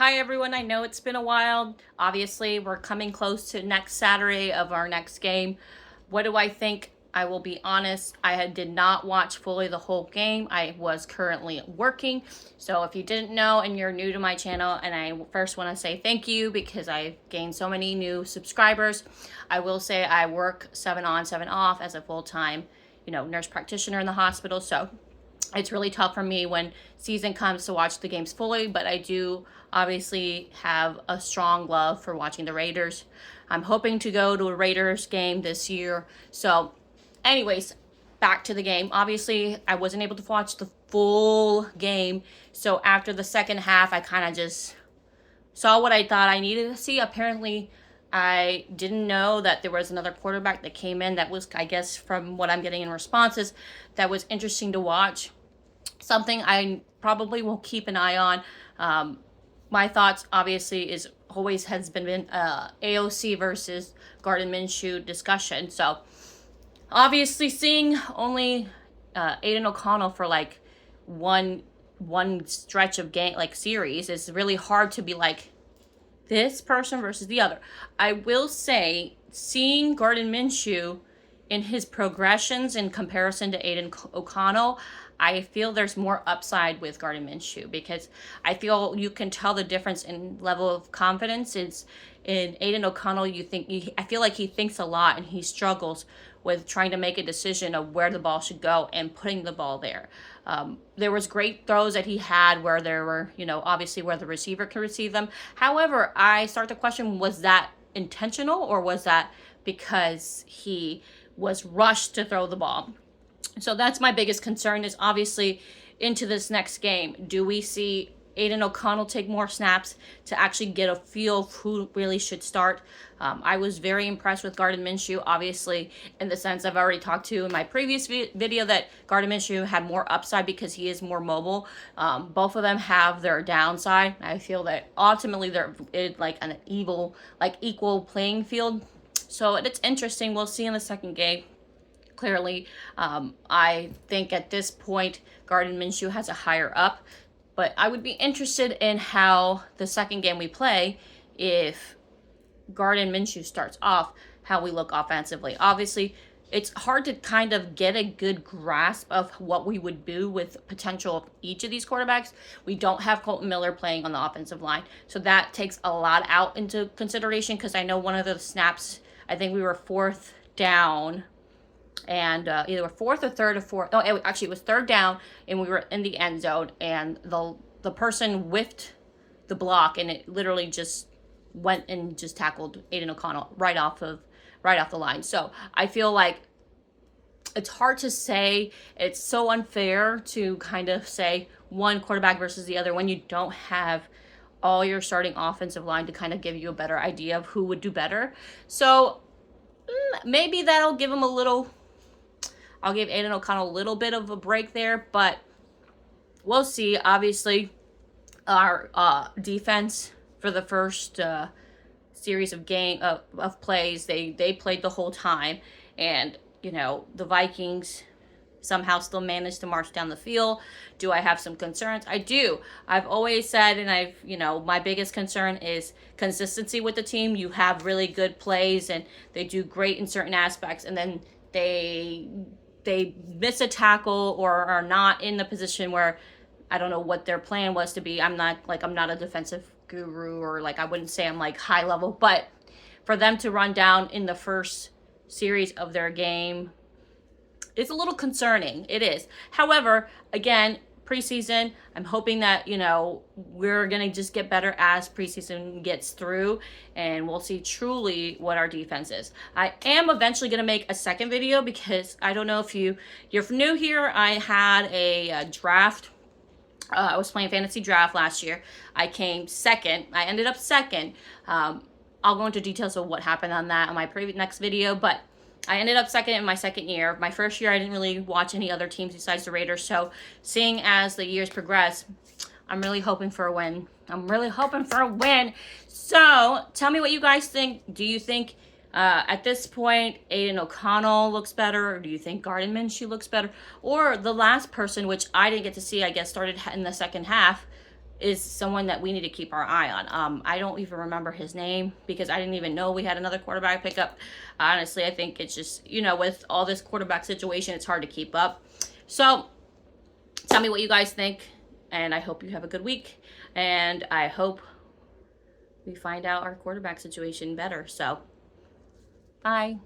Hi everyone, I know it's been a while. Obviously, we're coming close to next Saturday of our next game. What do I think? I will be honest, did not watch fully the whole game. I was currently working. So if you didn't know and you're new to my channel, and I first want to say thank you because I've gained so many new subscribers. I will say I work 7 on, 7 off as a full-time, nurse practitioner in the hospital. So it's really tough for me when season comes to watch the games fully, but I do obviously have a strong love for watching the Raiders. I'm hoping to go to a Raiders game this year. So anyways, back to the game. Obviously, I wasn't able to watch the full game. So after the second half, I kind of just saw what I thought I needed to see. Apparently, I didn't know that there was another quarterback that came in that was, I guess, from what I'm getting in responses, that was interesting to watch. Something I probably will keep an eye on. My thoughts, obviously, always has been AOC versus Gardner Minshew discussion. So, obviously, seeing only Aiden O'Connell for like one stretch of game, like series, is really hard to be like this person versus the other. I will say, seeing Gardner Minshew in his progressions in comparison to Aiden O'Connell, I feel there's more upside with Gardner Minshew because I feel you can tell the difference in level of confidence. It's in Aiden O'Connell, I feel like he thinks a lot and he struggles with trying to make a decision of where the ball should go and putting the ball there. There was great throws that he had where there were, obviously where the receiver could receive them. However, I start to question, was that intentional or was that because he was rushed to throw the ball? So that's my biggest concern, is obviously into this next game. Do we see Aiden O'Connell take more snaps to actually get a feel of who really should start? I was very impressed with Gardner Minshew, obviously, in the sense I've already talked to in my previous video that Gardner Minshew had more upside because he is more mobile. Both of them have their downside. I feel that ultimately they're like an equal playing field. So it's interesting. We'll see in the second game. Clearly, I think at this point, Gardner Minshew has a higher up. But I would be interested in how the second game we play, if Gardner Minshew starts off, how we look offensively. Obviously, it's hard to kind of get a good grasp of what we would do with potential of each of these quarterbacks. We don't have Colton Miller playing on the offensive line. So that takes a lot out into consideration because I know one of the snaps, I think we were fourth down, and either fourth or third or fourth. No, actually, it was third down, and we were in the end zone, and the person whiffed the block, and it literally just went and just tackled Aiden O'Connell right off the line. So I feel like it's hard to say. It's so unfair to kind of say one quarterback versus the other when you don't have all your starting offensive line to kind of give you a better idea of who would do better. So maybe that'll give him I'll give Aiden O'Connell a little bit of a break there, but we'll see. Obviously, our defense for the first series of plays, they played the whole time, and the Vikings somehow still managed to march down the field. Do I have some concerns? I do. I've always said, and my biggest concern is consistency with the team. You have really good plays, and they do great in certain aspects, and then they miss a tackle or are not in the position where I don't know what their plan was to be. I'm not a defensive guru, or I wouldn't say I'm high level, but for them to run down in the first series of their game, it's a little concerning. It is. However, again, preseason, I'm hoping that, we're going to just get better as preseason gets through, and we'll see truly what our defense is. I am eventually going to make a second video because I don't know if you're new here. I had a draft. I was playing fantasy draft last year. I came second. I ended up second. I'll go into details of what happened on that in my next video, but I ended up second in my second year. My first year, I didn't really watch any other teams besides the Raiders. So seeing as the years progress, I'm really hoping for a win. So tell me what you guys think. Do you think at this point Aiden O'Connell looks better? Or do you think Gardner Minshew looks better? Or the last person, which I didn't get to see, I guess started in the second half, is someone that we need to keep our eye on. I don't even remember his name because I didn't even know we had another quarterback pickup. Honestly, I think it's just, with all this quarterback situation, it's hard to keep up. So tell me what you guys think, and I hope you have a good week, and I hope we find out our quarterback situation better. So, bye.